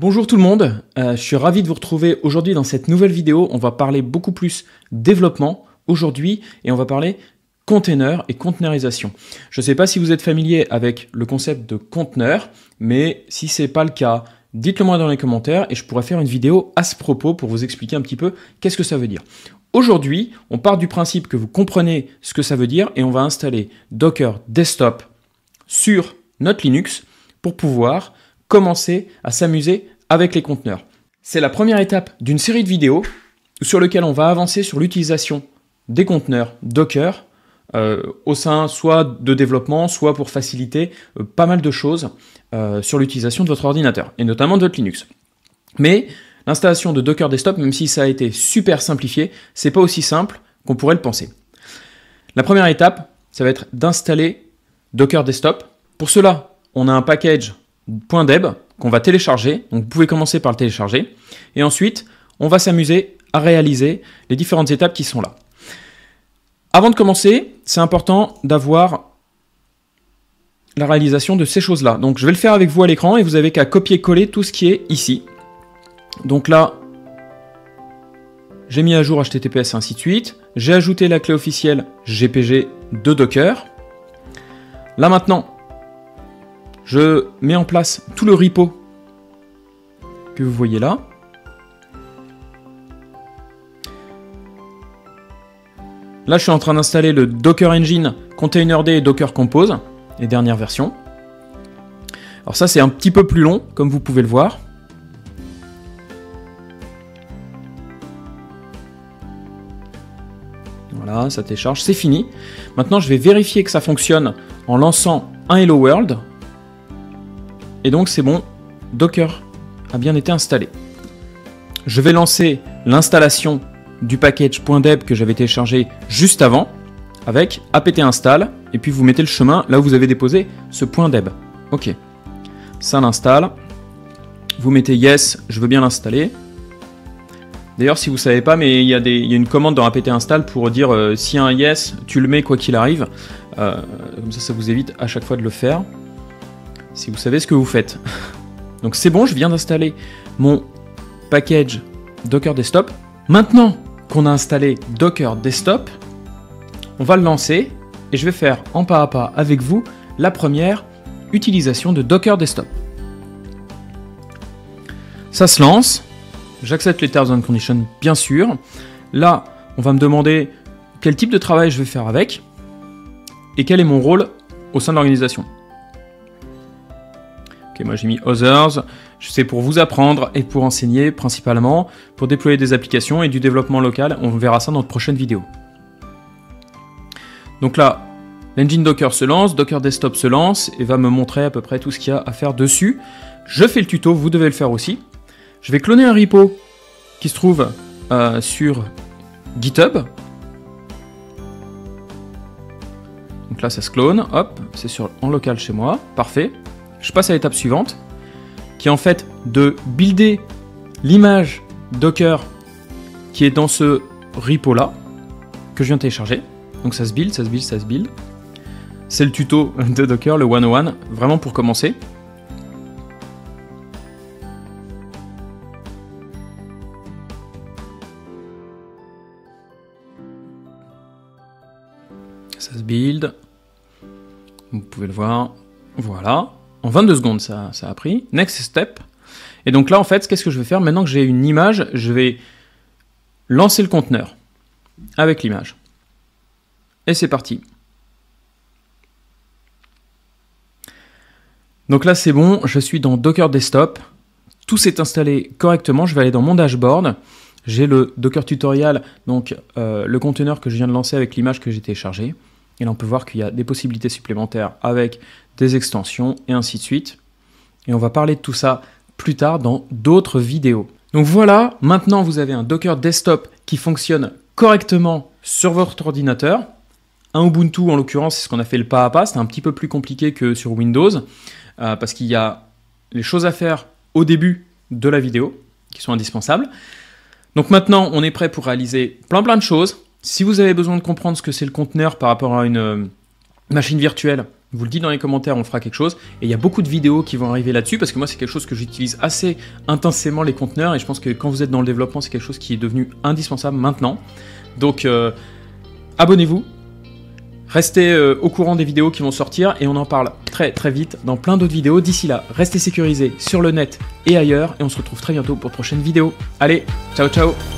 Bonjour tout le monde, je suis ravi de vous retrouver aujourd'hui dans cette nouvelle vidéo. On va parler beaucoup plus développement aujourd'hui et on va parler container et containerisation. Je ne sais pas si vous êtes familier avec le concept de conteneur, mais si ce n'est pas le cas, dites-le moi dans les commentaires et je pourrais faire une vidéo à ce propos pour vous expliquer un petit peu qu'est-ce que ça veut dire. Aujourd'hui, on part du principe que vous comprenez ce que ça veut dire et on va installer Docker Desktop sur notre Linux pour pouvoir commencer à s'amuser avec les conteneurs. C'est la première étape d'une série de vidéos sur lesquelles on va avancer sur l'utilisation des conteneurs Docker au sein soit de développement, soit pour faciliter pas mal de choses sur l'utilisation de votre ordinateur, et notamment de votre Linux. Mais l'installation de Docker Desktop, même si ça a été super simplifié, c'est pas aussi simple qu'on pourrait le penser. La première étape, ça va être d'installer Docker Desktop. Pour cela, on a un package .deb qu'on va télécharger, donc vous pouvez commencer par le télécharger, et ensuite on va s'amuser à réaliser les différentes étapes qui sont là. Avant de commencer, c'est important d'avoir la réalisation de ces choses-là. Donc je vais le faire avec vous à l'écran et vous avez qu'à copier-coller tout ce qui est ici. Donc là, j'ai mis à jour HTTPS et ainsi de suite, j'ai ajouté la clé officielle GPG de Docker. Là maintenant, je mets en place tout le repo que vous voyez là. Là, je suis en train d'installer le Docker Engine, Containerd et Docker Compose, les dernières versions. Alors ça, c'est un petit peu plus long, comme vous pouvez le voir. Voilà, ça télécharge, c'est fini. Maintenant, je vais vérifier que ça fonctionne en lançant un Hello World. Et donc c'est bon, Docker a bien été installé. Je vais lancer l'installation du package .deb que j'avais téléchargé juste avant avec apt install et puis vous mettez le chemin là où vous avez déposé ce .deb. Ok, ça l'installe. Vous mettez yes, je veux bien l'installer. D'ailleurs, si vous ne savez pas, mais il y a une commande dans apt install pour dire s'il y a un yes, tu le mets quoi qu'il arrive. Comme ça vous évite à chaque fois de le faire. Si vous savez ce que vous faites. Donc c'est bon, je viens d'installer mon package Docker Desktop. Maintenant qu'on a installé Docker Desktop, on va le lancer et je vais faire en pas à pas avec vous la première utilisation de Docker Desktop. Ça se lance, j'accepte les terms and conditions bien sûr. Là, on va me demander quel type de travail je vais faire avec et quel est mon rôle au sein de l'organisation. Ok, moi j'ai mis Others, c'est pour vous apprendre et pour enseigner principalement, pour déployer des applications et du développement local. On verra ça dans de prochaines vidéos. Donc là, l'engine Docker se lance, Docker Desktop se lance et va me montrer à peu près tout ce qu'il y a à faire dessus. Je fais le tuto, vous devez le faire aussi. Je vais cloner un repo qui se trouve sur GitHub. Donc là, ça se clone, hop, c'est en local chez moi, parfait. Je passe à l'étape suivante, qui est en fait de builder l'image Docker qui est dans ce repo là, que je viens de télécharger. Donc ça se build, ça se build, ça se build. C'est le tuto de Docker, le 101, vraiment pour commencer. Ça se build. Vous pouvez le voir. Voilà. En 22 secondes, ça a pris. Next step. Et donc là, en fait, qu'est-ce que je vais faire? Maintenant que j'ai une image, je vais lancer le conteneur avec l'image. Et c'est parti. Donc là, c'est bon. Je suis dans Docker Desktop. Tout s'est installé correctement. Je vais aller dans mon dashboard. J'ai le Docker tutorial, donc le conteneur que je viens de lancer avec l'image que j'ai téléchargée. Et là, on peut voir qu'il y a des possibilités supplémentaires avec des extensions et ainsi de suite. Et on va parler de tout ça plus tard dans d'autres vidéos. Donc voilà, maintenant vous avez un Docker Desktop qui fonctionne correctement sur votre ordinateur. Un Ubuntu, en l'occurrence, c'est ce qu'on a fait le pas à pas. C'est un petit peu plus compliqué que sur Windows parce qu'il y a les choses à faire au début de la vidéo qui sont indispensables. Donc maintenant, on est prêt pour réaliser plein de choses. Si vous avez besoin de comprendre ce que c'est le conteneur par rapport à une machine virtuelle, vous le dites dans les commentaires, on fera quelque chose. Et il y a beaucoup de vidéos qui vont arriver là-dessus parce que moi, c'est quelque chose que j'utilise assez intensément, les conteneurs. Et je pense que quand vous êtes dans le développement, c'est quelque chose qui est devenu indispensable maintenant. Donc, abonnez-vous. Restez au courant des vidéos qui vont sortir et on en parle très très vite dans plein d'autres vidéos. D'ici là, restez sécurisés sur le net et ailleurs. Et on se retrouve très bientôt pour de prochaines vidéos. Allez, ciao ciao!